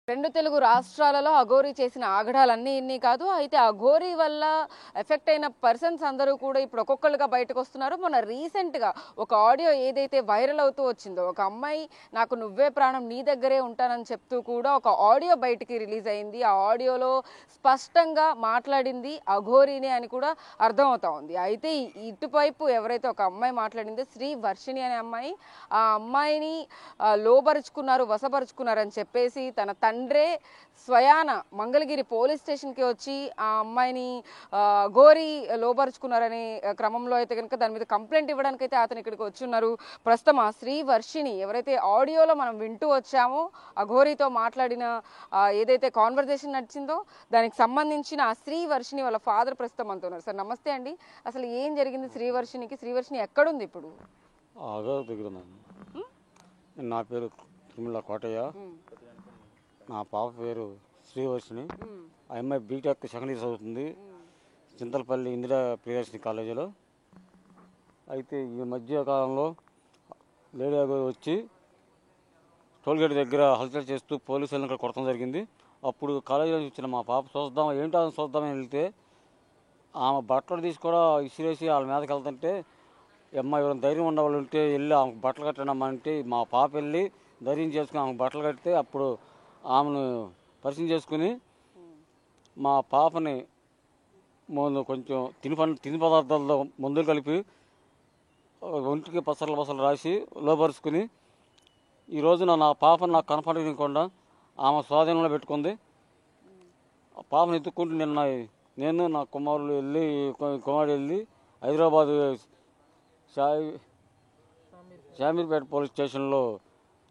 రెండు తెలుగు రాష్ట్రాలలో అఘోరీ చేసిన ఆగడాలన్నీ ఇన్ని కాదు. అయితే అఘోరీ వల్ల ఎఫెక్ట్ అయిన పర్సన్స్ అందరూ కూడా ఇప్పుడు ఒక్కొక్కరుగా బయటకు వస్తున్నారు. మొన్న రీసెంట్గా ఒక ఆడియో ఏదైతే వైరల్ అవుతూ వచ్చిందో, ఒక అమ్మాయి నాకు నువ్వే ప్రాణం నీ దగ్గరే ఉంటానని చెప్తూ కూడా ఒక ఆడియో బయటికి రిలీజ్ అయింది. ఆ ఆడియోలో స్పష్టంగా మాట్లాడింది అఘోరీనే అని కూడా అర్థమవుతా ఉంది. అయితే ఇటువైపు ఎవరైతే ఒక అమ్మాయి మాట్లాడిందో శ్రీ వర్షిణి అనే అమ్మాయి, ఆ అమ్మాయిని లోబరుచుకున్నారు, వశపరుచుకున్నారని చెప్పేసి తన తండ్రే స్వయాన మంగళగిరి పోలీస్ స్టేషన్కి వచ్చి ఆ అమ్మాయిని గోరి లోబరుచుకున్నారనే క్రమంలో అయితే కనుక దాని మీద కంప్లైంట్ ఇవ్వడానికి అయితే అతను ఇక్కడికి వచ్చున్నారు. ప్రస్తుతం ఆ శ్రీ వర్షిణి ఎవరైతే ఆడియోలో మనం వింటూ వచ్చామో, ఆ ఘోరీతో మాట్లాడిన ఏదైతే కాన్వర్జేషన్ నడిచిందో దానికి సంబంధించిన ఆ శ్రీ వర్షిణి వాళ్ళ ఫాదర్ ప్రస్తుతం అంటూ ఉన్నారు. సార్ నమస్తే అండి. అసలు ఏం జరిగింది శ్రీ వర్షిణికి? శ్రీ వర్షిణి ఎక్కడుంది ఇప్పుడు? నా పేరు తిరుమల కోటయ్య, నా పాప పేరు శ్రీవర్షిణి. ఆ అమ్మాయి బీటెక్ సెకండ్ ఇయర్ చదువుతుంది చింతలపల్లి ఇందిరా ప్రియదర్శిని కాలేజీలో. అయితే ఈ మధ్య కాలంలో లేడీ వచ్చి టోల్గేట్ దగ్గర హల్చల్ చేస్తూ పోలీసులను ఇక్కడ కొట్టడం జరిగింది. అప్పుడు కాలేజీలో వచ్చిన మా పాప చూద్దామని వెళ్తే ఆమె బట్టలు తీసి కూడా ఇసిరేసి వాళ్ళ మీదకి వెళ్తుంటే, అమ్మాయి ఎవరైనా ధైర్యం ఉన్న వాళ్ళు ఉంటే వెళ్ళి ఆమెకు బట్టలు కట్టడమంటే మా పాప వెళ్ళి ధైర్యం చేసుకుని ఆమెకు బట్టలు కడితే అప్పుడు ఆమెను పరిచయం చేసుకుని మా పాపని కొంచెం తిని పదార్థాలతో మందులు కలిపి ఒంటికి పసర్లు రాసి లోపరుచుకుని ఈ రోజున నా పాపను నాకు కనపడకుండా ఆమె స్వాధీనంలో పెట్టుకుంది. ఆ పాపను ఎత్తుక్కుంటూ నిన్న నేను నా కుమారుడు వెళ్ళి హైదరాబాదు షామీర్పేట పోలీస్ స్టేషన్లో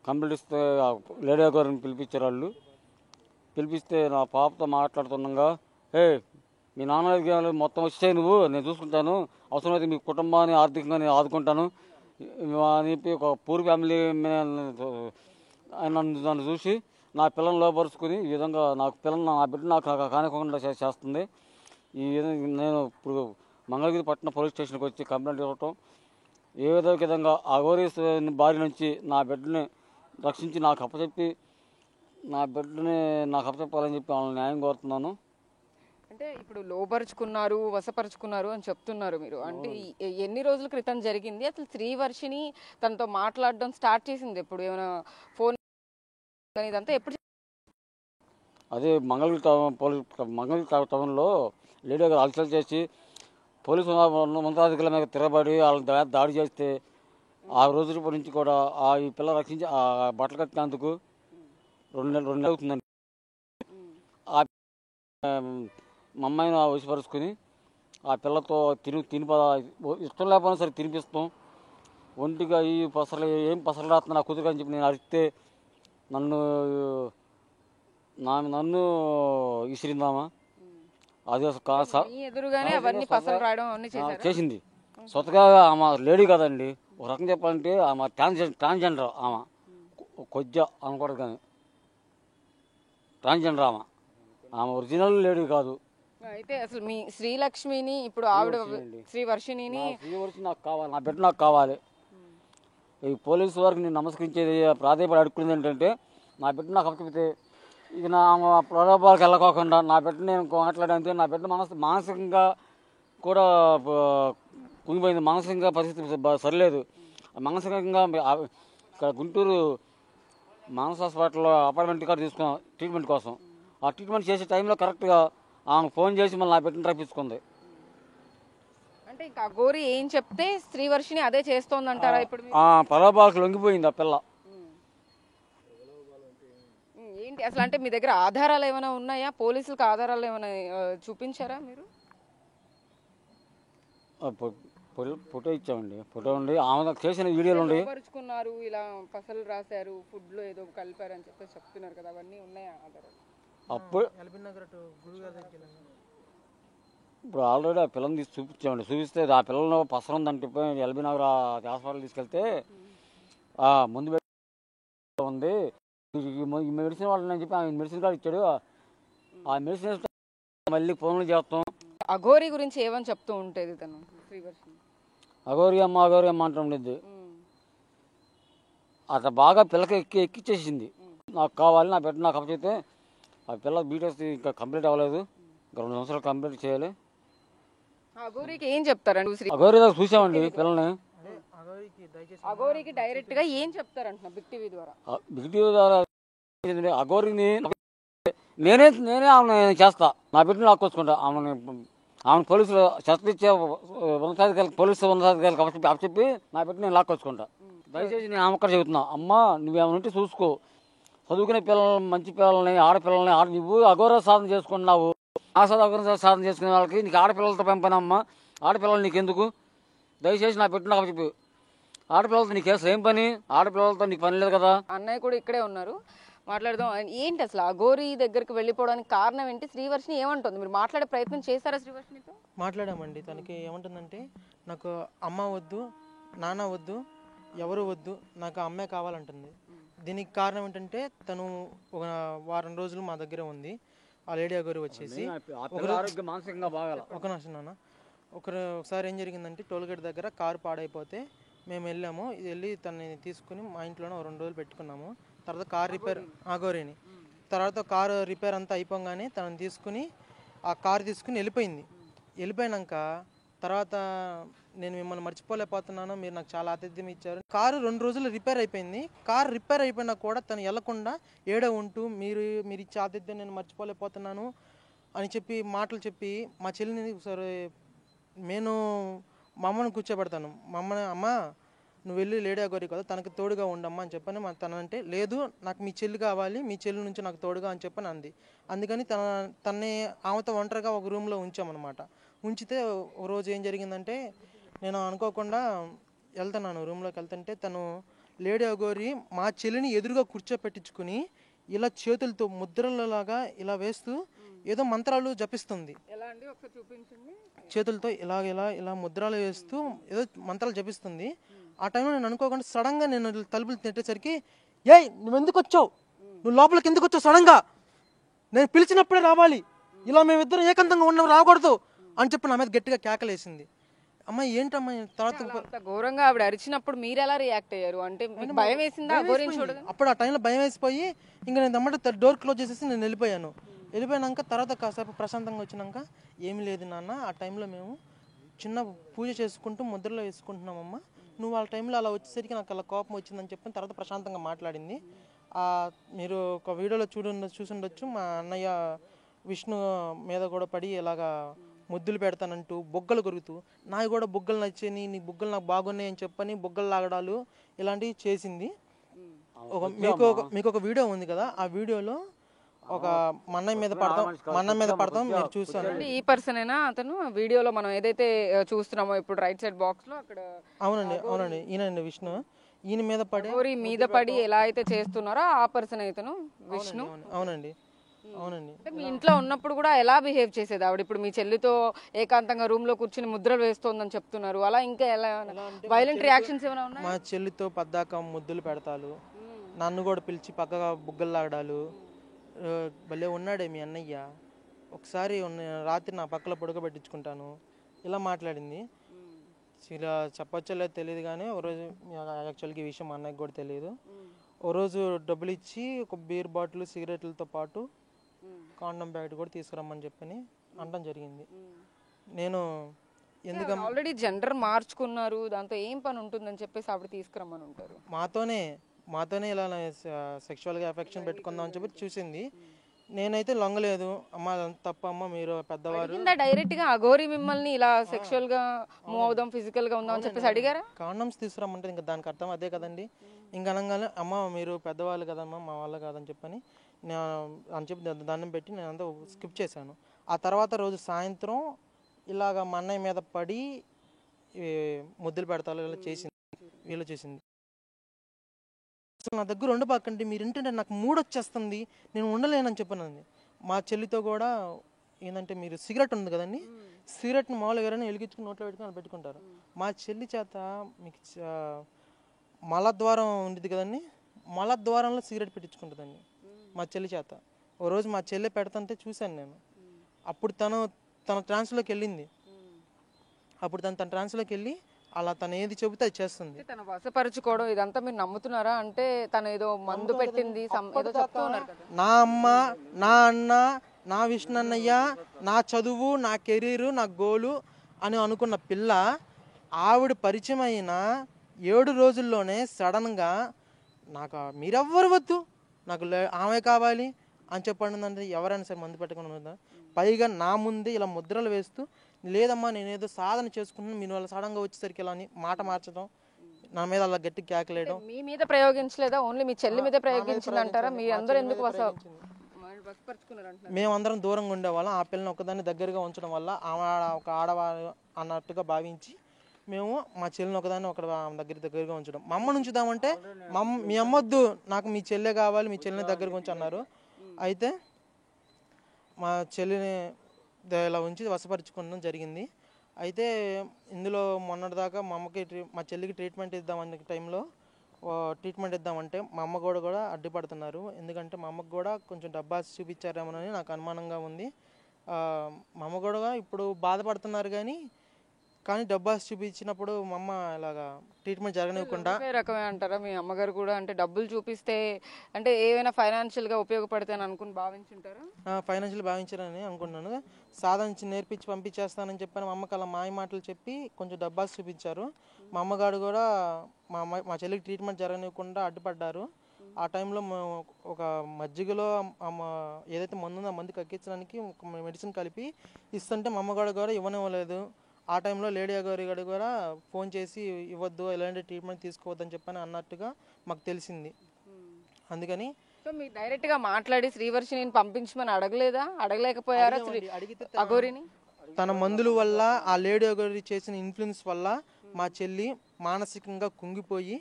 కంప్లైంట్ ఇస్తే లేడీ గారిని పిలిపించారు. వాళ్ళు పిలిపిస్తే నా పాపతో మాట్లాడుతుండగా, మీ నాన్న మొత్తం వచ్చాయి, నేను చూసుకుంటాను, అవసరమైతే మీ కుటుంబాన్ని ఆర్థికంగా నేను ఆదుకుంటాను అని చెప్పి ఒక పూర్ ఫ్యామిలీ నన్ను చూసి నా పిల్లల్ని లోపరుచుకుని ఈ విధంగా నా బిడ్డ నాకు కానివ్వకుండా చేస్తుంది. ఈ విధంగా నేను ఇప్పుడు మంగళగిరి పట్టణ పోలీస్ స్టేషన్కి వచ్చి కంప్లైంట్ ఇవ్వటం, ఏ విధంగా అఘోరీ బారి నుంచి నా బిడ్డని రక్షించి నాకు అప్పచెప్పాలని చెప్పి వాళ్ళని న్యాయం కోరుతున్నాను. అంటే ఇప్పుడు లోపరుచుకున్నారు, వశపరుచుకున్నారు అని చెప్తున్నారు మీరు. అంటే ఎన్ని రోజుల క్రితం జరిగింది? అసలు శ్రీ వర్షిణి తనతో మాట్లాడడం స్టార్ట్ చేసింది ఎప్పుడు? ఏమైనా ఫోన్ ఇదంతా ఎప్పుడు? అదే మంగళగిరి టౌన్లో లేడీ గారు అలసలు చేసి పోలీసు ఉన్నతాధికారుల మీద తిరగబడి వాళ్ళని దాడి చేస్తే ఆ రోజు నుంచి కూడా ఈ పిల్ల రక్షించి ఆ బట్టలు కట్టినందుకు 2 నెలలు అవుతుందండి. మా అమ్మాయిని వశపరుచుకుని ఆ పిల్లతో ఇష్టం లేకపోయినా సరే తినిపిస్తాం. ఒంటిగా ఈ ఏం పసలు రాస్తున్నా నా కుదురు అని చెప్పి నేను అరిస్తే నన్ను విసిరిందామా. అది చేసింది స్వతగా. ఆమె లేడీ కదండి, ఒక రకం చెప్పాలంటే ఆమె ట్రాన్స్జెండర్. ఆమె కొద్దిగా అనకూడదు కానీ ట్రాన్స్జెండర్. ఆమె ఒరిజినల్ లేడీ కాదు. అయితే అసలు మీ శ్రీలక్ష్మిని ఇప్పుడు ఆవిడ శ్రీ వర్షిణి నాకు కావాలి, నా బిడ్డ నాకు కావాలి. ఈ పోలీసు వారికి నేను నమస్కరించేది, ప్రాధాన్యపడి అడుక్కునేది ఏంటంటే, నా బిడ్డ నాకు అప్పచెప్తే ఇది నా ప్రలోభాలకు వెళ్ళకోకుండా నా బిడ్డ నేను మాట్లాడంతే నా బిడ్డ మానసికంగా కూడా కుంగిపోయింది. మానసికంగా పరిస్థితి సరిలేదు. మానసికంగా ఇక్కడ గుంటూరు మానస హాస్పిటల్లో అపాయింట్మెంట్ కార్డు తీసుకున్నాం ట్రీట్మెంట్ కోసం. ఆ ట్రీట్మెంట్ చేసే టైంలో కరెక్ట్గా ఆమె ఫోన్ చేసి మళ్ళీ నా బిడ్డను రప్పించుకుంది. అంటే ఇంకా గోరి ఏం చెప్తే శ్రీ వర్షిణి అదే చేస్తోందంటారా? ఇప్పుడు ప్రలోభాలకు లొంగిపోయింది ఆ పిల్ల. ఏంటి అసలు? అంటే మీ దగ్గర ఆధారాలు ఏమైనా ఉన్నాయా? పోలీసులకు ఆధారాలు ఏమైనా చూపించారా మీరు? ఫోటో ఇచ్చామండి. ఫోటో ఉండి ఆమె చేసిన వీడియోలు ఉండి పరుచుకున్నారు, ఇలా పసలు రాశారు, ఫుడ్ లో ఏదో కలిపారు అని చెప్పి చెప్తున్నారు కదా, అవన్నీ ఉన్నాయా ఆధారాలు? అప్పుడు ఇప్పుడు ఆల్రెడీ ఆ పిల్లని తీసి చూపించామండి. చూపిస్తే ఆ పిల్లలు పసరం ఉందంటే ఎల్బీ నగర్ హాస్పిటల్ తీసుకెళ్తే ముందు ఉంది ఈ మెడిసిన్ వాళ్ళని చెప్పి ఆ మెడిసిన్ కార్డు ఇచ్చాడు. ఆ మెడిసిన్ మళ్ళీ ఫోన్లు చేస్తాం. అఘోరీ గురించి ఏమని చెప్తూ ఉంటుంది తను? అఘోరీ అమ్మ అంటుండేది. అట్లా బాగా పిల్లకి ఎక్కిచ్చేసింది. నాకు కావాలి, నా బిడ్డ నాకు అప్పచెప్తే ఆ పిల్ల బీటెక్ ఇంకా కంప్లీట్ అవ్వలేదు, ఇంకా 2 సంవత్సరాలు కంప్లీట్ చేయాలి. అఘోరికి ఏం చెప్తారండి? అఘోరి దాకా చూసామండి పిల్లల్ని. అఘోరికి డైరెక్ట్ గా ఏం చెప్తారంటున్నా బిగ్ టీవీ ద్వారా? బిగ్ టీవీ ద్వారా అఘోరిని నేనే ఆమె చేస్తా, నా బిడ్డను లాక్కొచ్చుకుంటా. ఆమె పోలీసులు శస్త్రిచ్చే ఉన్నతాధికారులు, పోలీసు ఉన్నతాధికారులకు అప్పచెప్పి నా బిడ్డ నేను లాక్కొచ్చుకుంటా. దయచేసి నేను ఆమె ఒక్కడ చెబుతున్నా, అమ్మ నువ్వేమైనా ఉంటే చూసుకో, చదువుకునే పిల్లల్ని, మంచి పిల్లల్ని, ఆడపిల్లల్ని నువ్వు అఘోర సాధన చేసుకున్నావు, అఘోర సాధన చేసుకునే వాళ్ళకి నీకు ఆడపిల్లలతో పెంపనమ్మా, ఆడపిల్లలు నీకెందుకు, దయచేసి నా బిడ్డ నాకు చెప్పి, ఆడపిల్లలతో నీకు అసలు ఏం పని, ఆడపిల్లలతో నీకు పని లేదు కదా. అన్నయ్య కూడా ఇక్కడే ఉన్నారు, మాట్లాడదాం. ఏంటి అసలు అఘోరి దగ్గరికి వెళ్ళిపోవడానికి కారణం ఏంటి? శ్రీవర్షిని ఏమంటుంది? మీరు మాట్లాడే ప్రయత్నం చేశారా శ్రీవర్షినితో? మాట్లాడామండి. తనకి ఏమంటుందంటే, నాకు అమ్మ వద్దు, నాన్న వద్దు, ఎవరు వద్దు, నాకు అమ్మే కావాలంటుంది. దీనికి కారణం ఏంటంటే, తను ఒక వారం రోజులు మా దగ్గర ఉంది. ఆ లేడీ అఘోరి వచ్చేసి మానసికంగా బాగా ఒక నిమిషం నాన్న, ఒకసారి ఏం జరిగిందంటే, టోల్గేట్ దగ్గర కారు పాడైపోతే మేము వెళ్ళాము. వెళ్ళి తనని తీసుకుని మా ఇంట్లోనే 2 రోజులు పెట్టుకున్నాము. తర్వాత కార్ రిపేర్, అఘోరిని, తర్వాత కారు రిపేర్ అంతా అయిపోగానే తనని తీసుకుని ఆ కారు తీసుకుని వెళ్ళిపోయింది. వెళ్ళిపోయినాక తర్వాత నేను మిమ్మల్ని మర్చిపోలేకపోతున్నాను, మీరు నాకు చాలా ఆతిథ్యం ఇచ్చారు. కారు 2 రోజులు రిపేర్ అయిపోయింది. కారు రిపేర్ అయిపోయినా కూడా తను వెళ్లకుండా ఏడో ఉంటూ మీరు ఇచ్చే ఆతిథ్యం నేను మర్చిపోలేకపోతున్నాను అని చెప్పి మాటలు చెప్పి మా చెల్లిని సరే నేను మా అమ్మను కూర్చోబెడతాను. మా అమ్మని, అమ్మ నువ్వు వెళ్ళి లేడీ అఘోరి కదా, తనకి తోడుగా ఉండమ్మా అని చెప్పని తనంటే, లేదు నాకు మీ చెల్లి కావాలి, మీ చెల్లి నుంచి నాకు తోడుగా అని చెప్పని అంది. అందుకని తన్ని ఆమెతో ఒంటరిగా ఒక రూమ్లో ఉంచామన్నమాట. ఉంచితే ఒక రోజు ఏం జరిగిందంటే, నేను అనుకోకుండా వెళ్తున్నాను, రూమ్లోకి వెళ్తుంటే తను లేడీ అఘోరి మా చెల్లిని ఎదురుగా కూర్చోపెట్టించుకుని ఇలా చేతులతో ముద్రలలాగా ఇలా వేస్తూ ఏదో మంత్రాలు జపిస్తుంది. చేతులతో ఇలా ముద్రలు వేస్తూ ఏదో మంత్రాలు జపిస్తుంది. ఆ టైంలో నేను అనుకోకుండా సడన్గా నేను తలుపులు తిట్టేసరికి, ఏయ్ నువ్వు ఎందుకు వచ్చావు, నువ్వు లోపలికి ఎందుకు వచ్చావు, సడన్గా నేను పిలిచినప్పుడే రావాలి, ఇలా మేమిద్దరం ఏకాంతంగా ఉన్నాం, రాకూడదు అని చెప్పి నా మీద గట్టిగా కేకలేసింది. అమ్మాయి ఏంటమ్మా తర్వాత ఘోరంగా ఆవిడ అరిచినప్పుడు మీరు ఎలా రియాక్ట్ అయ్యారు? అంటే భయం వేసిందా? అప్పుడు ఆ టైంలో భయం వేసిపోయి ఇంకా నేను దమ్మట డోర్ క్లోజ్ చేసేసి నేను వెళ్ళిపోయాను. వెళ్ళిపోయినాక తర్వాత కాసేపు ప్రశాంతంగా వచ్చినాక, ఏమి లేదు నాన్న, ఆ టైంలో మేము చిన్న పూజ చేసుకుంటూ ముద్రలో వేసుకుంటున్నామమ్మా, నువ్వు ఆ టైంలో అలా వచ్చేసరికి నాకు అలా కోపం వచ్చిందని చెప్పి తర్వాత ప్రశాంతంగా మాట్లాడింది. మీరు ఒక వీడియోలో చూసుండొచ్చు, మా అన్నయ్య విష్ణు మీద కూడా పడి ఇలాగా ముద్దులు పెడతానంటూ బొగ్గలు కొరుకుతూ, నాకు కూడా బొగ్గలు నచ్చాయి, నీ బొగ్గలు నాకు బాగున్నాయి అని చెప్పని బొగ్గలు లాగడాలు ఇలాంటివి చేసింది. మీకు ఒక వీడియో ఉంది కదా, ఆ వీడియోలో ఒక మన్నయ్య మీద పడతాం మీరు చూసాను. ఈ పర్సన్ అయినా అతను వీడియోలో మనం ఏదైతే చూస్తున్నామో ఇప్పుడు రైట్ సైడ్ బాక్స్ లో అక్కడ? అవునండి ఈయనండి విష్ణు. ఈయన మీద పడి ఎలా అయితే చేస్తున్నారో ఆ పర్సన్ అయితేను విష్ణు. అవునండి. మీ ఇంట్లో ఉన్నప్పుడు కూడా ఎలా బిహేవ్ చేసేది ఆవిడ? ఇప్పుడు మీ చెల్లితో ఏకాంతంగా రూమ్ లో కూర్చుని ముద్రలు వేస్తోందని చెప్తున్నారు, అలా ఇంకా ఎలా వైలెంట్ రియాక్షన్స్ ఏమైనా ఉన్నాయి? మా చెల్లితో పద్దాక ముద్దులు పెడతాలు, నన్ను కూడా పిలిచి పక్కగా బుగ్గలు లాగడాలు. భలే ఉన్నాడే మీ అన్నయ్య, ఒకసారి రాత్రి నా పక్కలో పడుకోబెట్టించుకుంటాను, ఇలా మాట్లాడింది. ఇలా చెప్పొచ్చో లేదో తెలియదు కానీ ఓ రోజు యాక్చువల్గా ఈ విషయం మా అన్నయ్యకి కూడా తెలియదు. ఓ రోజు డబ్బులు ఇచ్చి ఒక బీర్ బాటిల్, సిగరెట్లతో పాటు కాండం ప్యాకెట్ కూడా తీసుకురమ్మని చెప్పని అనడం జరిగింది. నేను ఎందుకంటే ఆల్రెడీ జెండర్ మార్చుకున్నారు, దాంతో ఏం పని ఉంటుందని చెప్పేసి ఆవిడ తీసుకురమ్మని ఉంటారు. మాతోనే ఇలా సెక్షువల్గా ఎఫెక్షన్ పెట్టుకుందాం అని చెప్పి చూసింది. నేనైతే లొంగలేదు. అమ్మ తప్ప, అమ్మ మీరు పెద్దవారు. డైరెక్ట్ గా అఘోరి మిమ్మల్ని ఇలా సెక్షువల్ గా మూవ్ అవుదాం, ఫిజికల్ గా ఉందాం అని చెప్పేసి అడిగారా? కాండమ్స్ తీసుకురమ్మంటే ఇంకా దానికి అర్థం అదే కదండి. ఇంకా అనగానే అమ్మ మీరు పెద్దవాళ్ళు కదమ్మా, మా వాళ్ళు కాదని చెప్పని అని చెప్పి దండం పెట్టి నేను అంతా స్కిప్ చేశాను. ఆ తర్వాత రోజు సాయంత్రం ఇలాగ మా అన్నయ్య మీద పడి ముద్దులు పెడతారు ఇలా చేసింది, వీళ్ళు చేసింది. అసలు నా దగ్గర ఉండబాకండి, మీరు ఏంటంటే నాకు మూడొచ్చేస్తుంది, నేను ఉండలేనని చెప్పానండి. మా చెల్లితో కూడా ఏంటంటే, మీరు సిగరెట్ ఉంది కదండి, సిగరెట్ని మామూలుగా ఎవరైనా వెలిగించుకుని నోట్లో పెట్టుకుని పెట్టుకుంటారు. మా చెల్లి చేత మీకు మలద్వారం ఉండేది కదండి, మలద్వారంలో సిగరెట్ పెట్టించుకుంటుందండి మా చెల్లి చేత. ఓ రోజు మా చెల్లి పెడతంటే చూశాను నేను. అప్పుడు తన ట్రాన్స్లోకి వెళ్ళింది. అప్పుడు తన ట్రాన్స్లోకి వెళ్ళి అలా తను ఏది చెబితే అది చేస్తుంది. తన వశపరుచుకోవడం ఇదంతా మీరు నమ్ముతున్నారా? అంటే తను ఏదో మందు పెట్టింది ఏదో చెప్తూ ఉన్నారు కదా. నా అమ్మ, నా అన్న, నా విష్ణు అన్నయ్య, నా చదువు, నా కెరీరు, నా గోలు అని అనుకున్న పిల్ల ఆవిడ పరిచయం అయిన 7 రోజుల్లోనే సడన్గా నాకు మీరెవ్వరు వద్దు, నాకు ఆమె కావాలి అని చెప్పండి అంటే ఎవరైనా సరే మందు పెట్టుకుని పైగా నా ముందే ఇలా ముద్రలు వేస్తూ లేదమ్మా నేనేదో సాధన చేసుకుంటున్నాను మీరు వాళ్ళ సడన్గా వచ్చేసరికి ఇలా అని మాట మార్చడం, నా మీద అలా గట్టి కేకలేయడం. మీ మీద ప్రయోగించలేదా? ఓన్లీ మీ చెల్లి మీద ప్రయోగించింది అంటారా? మీ అందరూ ఎందుకు మేమందరం దూరంగా ఉండేవాళ్ళం. ఆ పిల్లని ఒకదాన్ని దగ్గరగా ఉంచడం వల్ల ఆమె ఒక ఆడవాళ్ళు అన్నట్టుగా భావించి మేము మా చెల్లిని ఒకదాన్ని ఒక దగ్గరగా ఉంచడం. మా అమ్మ ఉంచుదామంటే మీ అమ్మొద్దు, నాకు మీ చెల్లె కావాలి, మీ చెల్లిని దగ్గరగా ఉంచి అన్నారు. అయితే మా చెల్లిని ఇలా ఉంచి వశపరుచుకోవడం జరిగింది. అయితే ఇందులో మొన్నటిదాకా మా చెల్లికి ట్రీట్మెంట్ ఇద్దామనే టైంలో ట్రీట్మెంట్ ఇద్దామంటే మా అమ్మ కూడా అడ్డుపడుతున్నారు. ఎందుకంటే మా అమ్మకు కూడా కొంచెం డబ్బాస్ చూపించారేమోనని నాకు అనుమానంగా ఉంది. మా అమ్మ కూడా ఇప్పుడు బాధపడుతున్నారు కానీ డబ్బాస్ చూపించినప్పుడు మా అమ్మ ఇలాగా ట్రీట్మెంట్ జరగనివ్వకుండా రకమే అంటారా? మీ అమ్మగారు కూడా అంటే డబ్బులు చూపిస్తే అంటే ఏమైనా ఫైనాన్షియల్గా ఉపయోగపడితే అని అనుకుని భావించుంటారా? ఫైనాన్షియల్ భావించారని అనుకున్నాను. సాధించి నేర్పించి పంపించేస్తానని చెప్పాను. మా అమ్మకి అలా మాయ మాటలు చెప్పి కొంచెం డబ్బాస్ చూపించారు. మా అమ్మగారు కూడా మా చెల్లికి ట్రీట్మెంట్ జరగనివ్వకుండా అడ్డుపడ్డారు. ఆ టైంలో ఒక మజ్జిగలో ఏదైతే మందు ఉందో ఆ మందు కక్కించడానికి ఒక మెడిసిన్ కలిపి ఇస్తుంటే మా అమ్మగారు కూడా ఇవ్వనివ్వలేదు. ఆ టైంలో లేడీ గారి కూడా ఫోన్ చేసి ఇవ్వద్దు, ఎలాంటి ట్రీట్మెంట్ తీసుకోవద్దని చెప్పని అన్నట్టుగా మాకు తెలిసింది. అందుకని సో మీరు డైరెక్ట్గా మాట్లాడి శ్రీవర్షిని పంపించమని అడగలేకపోయారా అఘోరిని? తన మందుల వల్ల ఆ లేడీ అఘోరి చేసిన ఇన్ఫ్లుయెన్స్ వల్ల మా చెల్లి మానసికంగా కుంగిపోయి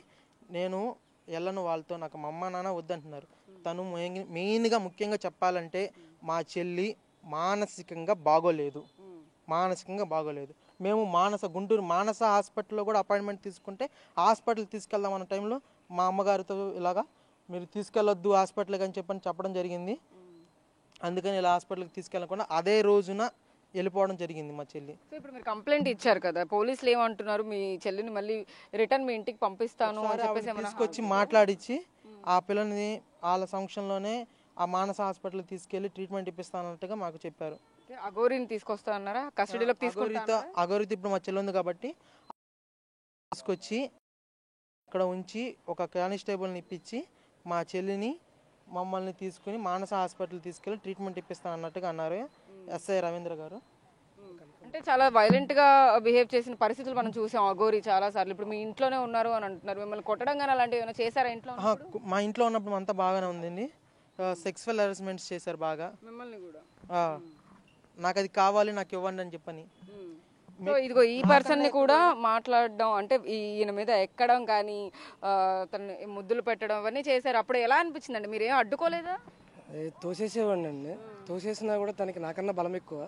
నేను వెళ్ళను వాళ్ళతో, నాకు మా అమ్మ నాన్న వద్దంటున్నారు. తను మెయిన్గా ముఖ్యంగా చెప్పాలంటే మా చెల్లి మానసికంగా బాగోలేదు. మేము గుంటూరు మానస హాస్పిటల్లో కూడా అపాయింట్మెంట్ తీసుకుంటే హాస్పిటల్ తీసుకెళ్దాం అన్న టైంలో మా అమ్మగారితో ఇలాగా మీరు తీసుకెళ్ళొద్దు హాస్పిటల్కి అని చెప్పడం జరిగింది. అందుకని ఇలా హాస్పిటల్కి తీసుకెళ్ళకుండా అదే రోజున వెళ్ళిపోవడం జరిగింది మా చెల్లి. సో ఇప్పుడు మీరు కంప్లైంట్ ఇచ్చారు కదా, పోలీసులు ఏమంటున్నారు? మీ చెల్లిని మళ్ళీ రిటర్న్ మీ ఇంటికి పంపిస్తాను తీసుకొచ్చి మాట్లాడించి ఆ పిల్లని వాళ్ళ సంక్షంలోనే ఆ మానస హాస్పిటల్కి తీసుకెళ్లి ట్రీట్మెంట్ ఇప్పిస్తానన్నట్టుగా మాకు చెప్పారు. అఘోరిని తీసుకొస్తా అన్నారా? కస్టడీలోకి తీసుకుంటా? అఘోరితో ఇప్పుడు మా చెల్లి ఉంది కాబట్టి తీసుకొచ్చి అక్కడ ఉంచి ఒక కానిస్టేబుల్ని ఇప్పించి మా చెల్లిని మమ్మల్ని తీసుకుని మానస హాస్పిటల్ తీసుకెళ్లి ట్రీట్మెంట్ ఇప్పిస్తాను అన్నట్టుగా అన్నారు ఎస్ఐ రవీంద్ర గారు. అంటే చాలా వైలెంట్ గా బిహేవ్ చేసిన పరిస్థితులు మనం చూసాం అఘోరి చాలా సార్లు. ఇప్పుడు మీ ఇంట్లోనే ఉన్నారు అని అంటున్నారు, మిమ్మల్ని కొట్టడం కానీ అలాంటివి ఏమైనా చేశారా ఇంట్లో? మా ఇంట్లో ఉన్నప్పుడు అంతా బాగానే ఉందండి. సెక్సువల్ హెరాస్మెంట్స్ చేశారు బాగా మిమ్మల్ని కూడా. నాకు అది కావాలి, నాకు ఇవ్వండి అని చెప్పని. సో ఇదిగో ఈ పర్సన్ ని కూడా మాట్లాడడం అంటే ఈయన మీద ఎక్కడం కానీ తన ముద్దులు పెట్టడం అవన్నీ చేశారు. అప్పుడు ఎలా అనిపించిందండి? మీరేం అడ్డుకోలేదా? తోసేసేవాడిని అండి. తోసేసినా కూడా తనకి నాకన్నా బలం ఎక్కువ.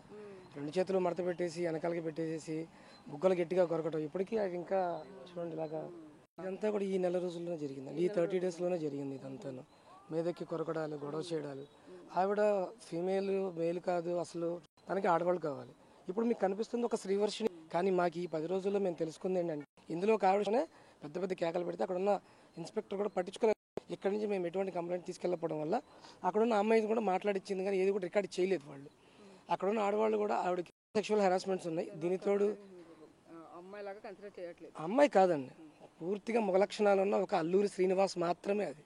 2 చేతులు మడత పెట్టేసి వెనకాలకి పెట్టేసేసి బుగ్గలు గట్టిగా కొరకటం. ఇప్పటికీ అది ఇంకా చూడండి ఇలాగా. ఇదంతా కూడా ఈ నెల రోజుల్లోనే జరిగిందండి. ఈ 30 డేస్లోనే జరిగింది ఇదంతాను. మీదకి కొరకడాలు, గొడవ చేయడాలు. ఆవిడ ఫీమేల్ మేల్ కాదు, అసలు తనకి ఆడవాళ్ళు కావాలి. ఇప్పుడు మీకు కనిపిస్తుంది ఒక శ్రీవర్షిని. కానీ మాకు ఈ 10 రోజుల్లో మేము తెలుసుకుంది ఏంటంటే ఇందులో ఒక ఆవిడనే పెద్ద పెద్ద కేకలు పెడితే అక్కడ ఉన్న ఇన్స్పెక్టర్ కూడా పట్టించుకునే. ఇక్కడి నుంచి మేము ఎటువంటి కంప్లైంట్ తీసుకెళ్ళకపోవడం వల్ల అక్కడ ఉన్న అమ్మాయిని కూడా మాట్లాడిచ్చింది కానీ ఏది కూడా రికార్డ్ చేయలేదు వాళ్ళు. అక్కడ ఉన్న ఆడవాళ్ళు కూడా ఆవిడకి సెక్షువల్ హెరాస్మెంట్స్ ఉన్నాయి. దీనితోడు అమ్మాయి కాదండి, పూర్తిగా మగ లక్షణాలు ఉన్న ఒక అల్లూరి శ్రీనివాస్ మాత్రమే అది.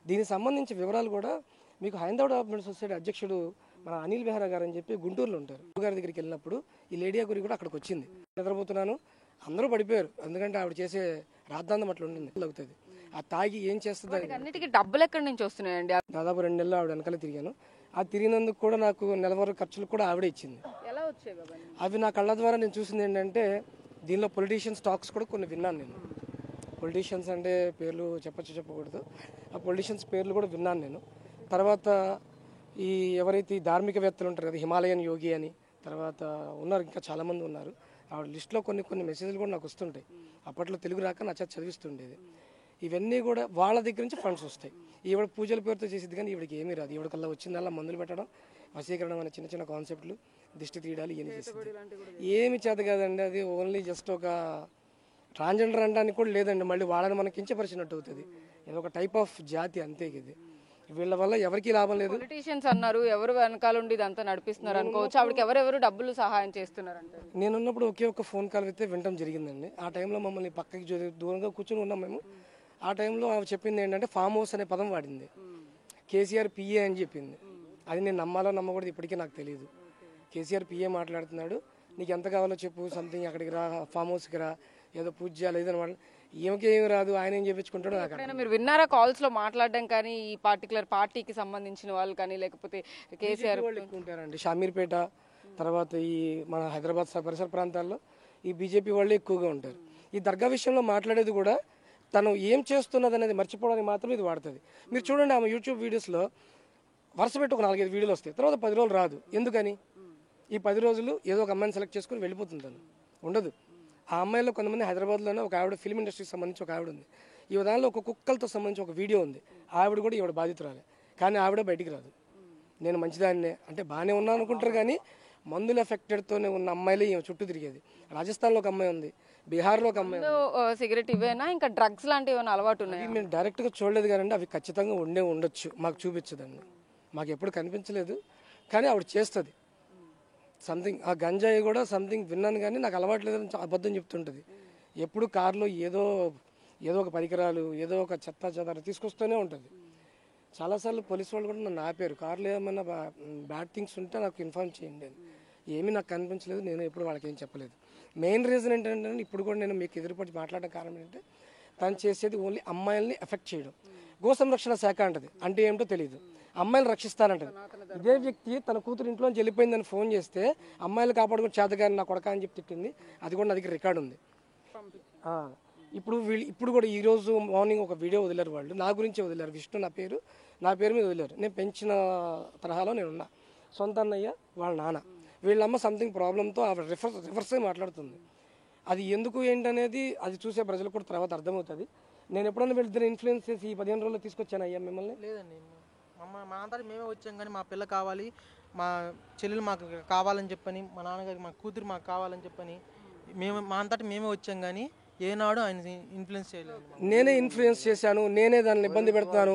దీనికి సంబంధించి వివరాలు కూడా మీకు హైందవ డెవలప్మెంట్ సొసైటీ అధ్యక్షుడు మన అనిల్ బెహ్రా గారు అని చెప్పి గుంటూరులో ఉంటారు. గారి దగ్గరికి వెళ్ళినప్పుడు ఈ లేడీ అఘోరి కూడా అక్కడికి వచ్చింది. నిద్రపోతున్నాను, అందరూ పడిపోయారు. ఎందుకంటే ఆవిడ చేసే రాద్ధాంతం అట్లా ఉండింది. అవుతుంది ఆ తాగి ఏం చేస్తుంది. అన్నిటికీ డబ్బులు ఎక్కడి నుంచి వస్తున్నాయండి? దాదాపు 2 నెలలు ఆవిడ వెనకాల తిరిగాను. ఆ తిరిగినందుకు కూడా నాకు నెలవారీ ఖర్చులు కూడా ఆవిడే ఇచ్చింది. ఎలా వచ్చేవి అవి నా కళ్ళ ద్వారా నేను చూసింది ఏంటంటే దీనిలో పొలిటీషియన్స్ టాక్స్ కూడా కొన్ని విన్నాను నేను. పొలిటీషియన్స్ అంటే పేర్లు చెప్పకూడదు. ఆ పొలిటీషియన్స్ పేర్లు కూడా విన్నాను నేను. తర్వాత ఈ ఎవరైతే ఈ ధార్మికవేత్తలు ఉంటారు కదా, హిమాలయన్ యోగి అని తర్వాత ఉన్నారు, ఇంకా చాలామంది ఉన్నారు. ఆవిడ లిస్టులో కొన్ని మెసేజ్లు కూడా నాకు వస్తుంటాయి. అప్పట్లో తెలుగు రాక నా చేత చదివిస్తుండేది. ఇవన్నీ కూడా వాళ్ళ దగ్గర నుంచి ఫండ్స్ వస్తాయి. ఈవిడ పూజల పేరుతో చేసేది కానీ ఈవిడికి ఏమీ రాదు. ఈవిడకల్లా వచ్చిందల్లా మందులు పెట్టడం, వశీకరణం అనే చిన్న చిన్న కాన్సెప్ట్లు, దిష్టి తీయడాలు ఇవన్నీ చేసింది. ఏమి చేత కాదండి. అది ఓన్లీ జస్ట్ ఒక ట్రాన్స్జెండర్ అనడానికి కూడా లేదండి, మళ్ళీ వాళ్ళని మనకి కించపరిచినట్టు అవుతుంది. ఇది ఒక టైప్ ఆఫ్ జాతి అంతే. ఇది వీళ్ళ వల్ల ఎవరికి లాభం లేదు. పొలిటీషియన్స్ అన్నారు, ఎవరు వెనకాల ఉండి ఇదంతా నడిపిస్తున్నారు అనుకోవచ్చు. ఆవిడకి ఎవరెవరు డబ్బులు సహాయం చేస్తున్నారు అంటారు? నేనున్నప్పుడు ఒకే ఒక ఫోన్ కాల్ అయితే వినటం జరిగిందండి. ఆ టైంలో మమ్మల్ని పక్కకి దూరంగా కూర్చొని ఉన్నాం మేము. ఆ టైంలో ఆమె చెప్పింది ఏంటంటే ఫామ్ హౌస్ అనే పదం వాడింది, కేసీఆర్ పిఏ అని చెప్పింది. అది నేను నమ్మాలో నమ్మకూడదు ఇప్పటికీ నాకు తెలియదు. కేసీఆర్ పిఏ మాట్లాడుతున్నాడు, నీకు ఎంత కావాలో చెప్పు, సంథింగ్ అక్కడికి రా, ఫామ్ హౌస్కి రా, ఏదో పూజ చేయాలి ఏదో. ఏమికి ఏమి రాదు, ఆయన ఏం చెప్పించుకుంటాడో నాకు ఎప్పుడైనా మీరు విన్నారా కాల్స్ లో మాట్లాడడం కానీ, ఈ పర్టికులర్ పార్టీకి సంబంధించిన వాళ్ళు కానీ, లేకపోతే కేసీఆర్ వాళ్ళు ఎక్కువ ఉంటారండి. షామీర్పేట తర్వాత ఈ మన హైదరాబాద్ పరిసర ప్రాంతాల్లో ఈ బీజేపీ వాళ్ళే ఎక్కువగా ఉంటారు. ఈ దర్గా విషయంలో మాట్లాడేది కూడా తను ఏం చేస్తున్నది అనేది మర్చిపోవడానికి మాత్రం ఇది వాడుతుంది. మీరు చూడండి, ఆమె యూట్యూబ్ వీడియోస్లో వరుస పెట్టి ఒక 4-5 వీడియోలు వస్తాయి, తర్వాత 10 రోజులు రాదు. ఎందుకని? ఈ 10 రోజులు ఏదో ఒక అమ్మాయిని సెలెక్ట్ చేసుకుని వెళ్ళిపోతుంది, తను ఉండదు. ఆ అమ్మాయిలో కొంతమంది హైదరాబాద్లోనే ఒక ఆవిడ ఫిల్మ్ ఇండస్ట్రీకి సంబంధించి ఒక ఆవిడ ఉంది. ఈ విధానంలో ఒక కుక్కలతో సంబంధించి ఒక వీడియో ఉంది. ఆవిడ కూడా ఈవిడ బాధితురాలే, కానీ ఆవిడ బయటికి రాదు. నేను మంచిదాన్నే అంటే బాగానే ఉన్నాను అనుకుంటారు, కానీ మందుల ఎఫెక్టెడ్తోనే ఉన్న అమ్మాయిలే ఈమె చుట్టూ తిరిగేది. రాజస్థాన్లో ఒక అమ్మాయి ఉంది, బీహార్లో ఒక అమ్మాయి ఉంది. సిగరెట్ ఇవేనా, ఇంకా డ్రగ్స్ లాంటివి ఏమైనా అలవాటు ఉన్నాయి? మేము డైరెక్ట్గా చూడలేదు కానీ అవి ఖచ్చితంగా ఉండొచ్చు, మాకు చూపించదండి, మాకు ఎప్పుడు కనిపించలేదు. కానీ ఆవిడ చేస్తుంది సంథింగ్. ఆ గంజాయి కూడా సంథింగ్ విన్నాను, కానీ నాకు అలవాటు లేదని అబద్ధం చెప్తుంటుంది. ఎప్పుడు కారులో ఏదో ఒక పరికరాలు, ఏదో ఒక చెత్త చెదారు తీసుకొస్తూనే ఉంటుంది. చాలాసార్లు పోలీసు వాళ్ళు కూడా నన్ను ఆపారు, కారులో ఏమైనా బ్యాడ్ థింగ్స్ ఉంటే నాకు ఇన్ఫార్మ్ చేయండి అని. ఏమీ నాకు కనిపించలేదు, నేను ఎప్పుడు వాళ్ళకి ఏం చెప్పలేదు. మెయిన్ రీజన్ ఏంటంటే ఇప్పుడు కూడా నేను మీకు ఎదురుపడి మాట్లాడడం కారణం ఏంటంటే, తను చేసేది ఓన్లీ అమ్మాయిల్ని ఎఫెక్ట్ చేయడం. గో సంరక్షణ శాఖ అంటది, అంటే ఏమిటో తెలియదు, అమ్మాయిలు రక్షిస్తానంటది. ఇదే వ్యక్తి తన కూతురు ఇంట్లోంచి వెళ్ళిపోయిందని ఫోన్ చేస్తే అమ్మాయిలు కాపాడుకుని చేతగాని నా కొడక అని చెప్పి తిట్టింది. అది కూడా నా దగ్గర రికార్డు ఉంది. ఇప్పుడు కూడా ఈరోజు మార్నింగ్ ఒక వీడియో వదిలేరు, వాళ్ళు నా గురించే వదిలేరు. విష్ణు నా పేరు మీద వదిలేరు. నేను పెంచిన తరహాలో నేను ఉన్నా, సొంత అన్నయ్య వాళ్ళ నాన్న, వీళ్ళమ్మ సంథింగ్ ప్రాబ్లంతో ఆవిడ రివర్సే మాట్లాడుతుంది. అది ఎందుకు ఏంటనేది అది చూసే ప్రజలకు కూడా తర్వాత అర్థమవుతుంది. నేను ఎప్పుడైనా వీళ్ళిద్దరు ఇన్ఫ్లుయెన్స్ చేసి ఈ 15 రోజుల్లో తీసుకొచ్చాను అయ్యా మిమ్మల్ని? లేదండి, మా అంతటా మేమే వచ్చాం, కానీ మా పిల్ల కావాలి, మా చెల్లెలు మాకు కావాలని చెప్పని, మా నాన్నగారికి మా కూతురు మాకు కావాలని చెప్పని మా అంతటా మేమే వచ్చాం, కానీ ఏనాడు ఆయన ఇన్ఫ్లుయెన్స్ చేయలేదు. నేనే ఇన్ఫ్లుయెన్స్ చేశాను, నేనే దాన్ని ఇబ్బంది పెడతాను.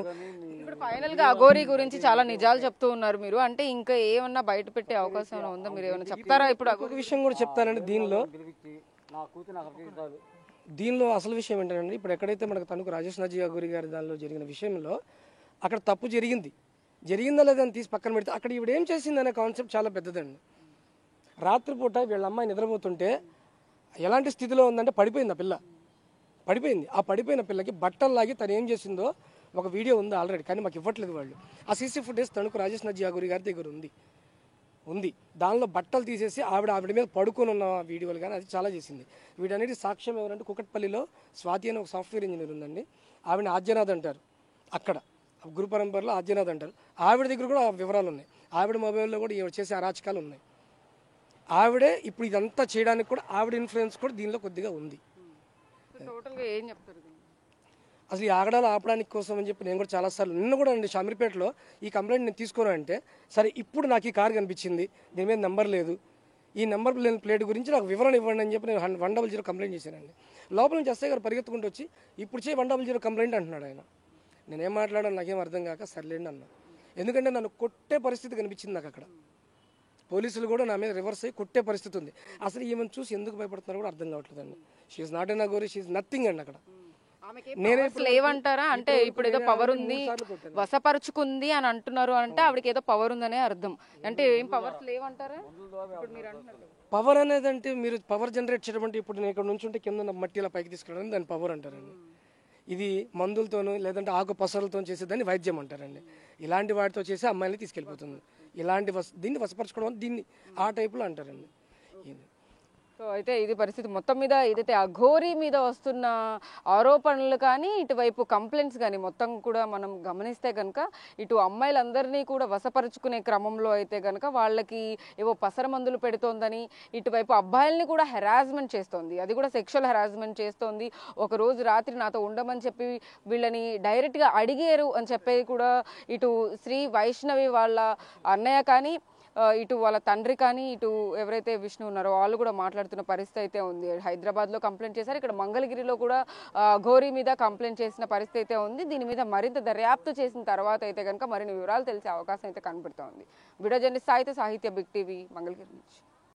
ఇప్పుడు ఫైనల్ గా అఘోరి గురించి చాలా నిజాలు చెప్తూ ఉన్నారు మీరు, అంటే ఇంకా ఏమన్నా బయట పెట్టే అవకాశం ఉందా? మీరు ఏమైనా చెప్తారా? ఇప్పుడు ఒక విషయం కూడా చెప్తానండి దీనిలో అసలు విషయం ఏంటంటే, ఇప్పుడు ఎక్కడైతే మనకు తణుకు రాజేష్ నాజీ అఘోరి గారి దానిలో జరిగిన విషయంలో అక్కడ తప్పు జరిగిందా లేదని తీసి పక్కన పెడితే, అక్కడ ఈవిడ ఏం చేసింది అనే కాన్సెప్ట్ చాలా పెద్దదండి. రాత్రిపూట వీళ్ళ అమ్మాయి నిద్రపోతుంటే ఎలాంటి స్థితిలో ఉందంటే పడిపోయింది, ఆ పిల్ల పడిపోయింది. ఆ పడిపోయిన పిల్లకి బట్టలు లాగి తను ఏం చేసిందో ఒక వీడియో ఉంది ఆల్రెడీ, కానీ మాకు ఇవ్వట్లేదు వాళ్ళు. ఆ CC footage Tanuku Rajesh Nazi Aghori గారి దగ్గర ఉంది. దానిలో బట్టలు తీసేసి ఆవిడ మీద పడుకొని ఉన్న వీడియోలు, కానీ అది చాలా చేసింది. వీటన్నిటి సాక్ష్యం ఎవరంటే కుకట్పల్లిలో స్వాతి అనే ఒక సాఫ్ట్వేర్ ఇంజనీర్ ఉందండి, ఆవిడ ఆద్యనాథ్ అంటారు, అక్కడ గురు పరంపరలో ఆద్యనాథ్ అంటారు. ఆవిడ దగ్గర కూడా వివరాలు ఉన్నాయి, ఆవిడ మొబైల్లో కూడా ఈవిడ చేసే అరాచకాలు ఉన్నాయి. ఆవిడే ఇప్పుడు ఇదంతా చేయడానికి కూడా ఆవిడ ఇన్ఫ్లుయెన్స్ కూడా దీనిలో కొద్దిగా ఉంది. టోటల్గా ఏం చెప్తారు? అసలు ఈ ఆగడాలు ఆపడానికి కోసం అని చెప్పి నేను కూడా చాలాసార్లు నిన్న కూడా అండి షామీర్పేటలో ఈ కంప్లైంట్ నేను తీసుకోను అంటే, సరే ఇప్పుడు నాకు ఈ కారు కనిపించింది, దీని మీద నెంబర్ లేదు, ఈ నెంబర్ ప్లేట్ గురించి నాకు వివరణ ఇవ్వండి అని చెప్పి నేను 100 కంప్లైంట్ చేశానండి. లోపల నుంచి ఎస్ఐ గారు పరిగెత్తుకుంటూ వచ్చి ఇప్పుడు 100 కంప్లైంట్ అంటున్నాడు ఆయన. నేనేం మాట్లాడాను నాకేం అర్థం కాక సర్లేండి అన్నా. ఎందుకంటే నన్ను కొట్టే పరిస్థితి కనిపించింది నాకు అక్కడ. పోలీసులు కూడా నా మీద రివర్స్ అయ్యి కొట్టే పరిస్థితి ఉంది. అసలు ఈమెను చూసి ఎందుకు భయపడుతున్నారో కూడా అర్థం కావట్లేదండి. She's not an Aghori, she's nothing అండి అక్కడ. లేవంటారా? అంటే ఇప్పుడు ఏదో పవర్ ఉంది, వశపరుచుకుంది అని అంటున్నారు, అంటే ఆవిడకి ఏదో పవర్ ఉందనే అర్థం. అంటే ఏం పవర్స్ లేవంటారా? పవర్ అనేది అంటే మీరు పవర్ జనరేట్ చేయడం అంటే, ఇప్పుడు నేను ఇక్కడ నుంచి ఉంటే కింద మట్టి ఇలా పైకి తీసుకెళ్ళడం దాన్ని పవర్ అంటారండి. ఇది మందులతోనూ లేదంటే ఆకు పసరులతో చేసేదాన్ని వైద్యం అంటారండి. ఇలాంటి వాటితో చేసి అమ్మాయిని తీసుకెళ్ళిపోతుంది. దీన్ని వశపరచుకోవడం దీన్ని ఆ టైపులో అంటారండి. సో అయితే ఇది పరిస్థితి మొత్తం మీద. ఏదైతే అఘోరి మీద వస్తున్న ఆరోపణలు కానీ ఇటువైపు కంప్లైంట్స్ కానీ మొత్తం కూడా మనం గమనిస్తే కనుక, ఇటు అమ్మాయిలందరినీ కూడా వశపరుచుకునే క్రమంలో అయితే కనుక వాళ్ళకి ఏవో పసర మందులు పెడుతోందని, ఇటువైపు అబ్బాయిల్ని కూడా హెరాస్మెంట్ చేస్తోంది, అది కూడా సెక్షువల్ హెరాస్మెంట్ చేస్తోంది. ఒక రోజు రాత్రి నాతో ఉండమని చెప్పి వీళ్ళని డైరెక్ట్గా అడిగారు అని చెప్పి కూడా ఇటు శ్రీ వైష్ణవి వాళ్ళ అన్నయ్య కానీ ఇటు వాళ్ళ తండ్రి కానీ ఇటు ఎవరైతే విష్ణు ఉన్నారో వాళ్ళు కూడా మాట్లాడుతున్న పరిస్థితి అయితే ఉంది. హైదరాబాద్లో కంప్లైంట్ చేశారు, ఇక్కడ మంగళగిరిలో కూడా ఘోరీ మీద కంప్లైంట్ చేసిన పరిస్థితి అయితే ఉంది. దీని మీద మరింత దర్యాప్తు చేసిన తర్వాత అయితే కనుక మరిన్ని వివరాలు తెలిసే అవకాశం అయితే కనబడుతోంది. వీడియో జర్నలిస్ట్ సాహిత్య బిగ్ టీవీ మంగళగిరి నుంచి.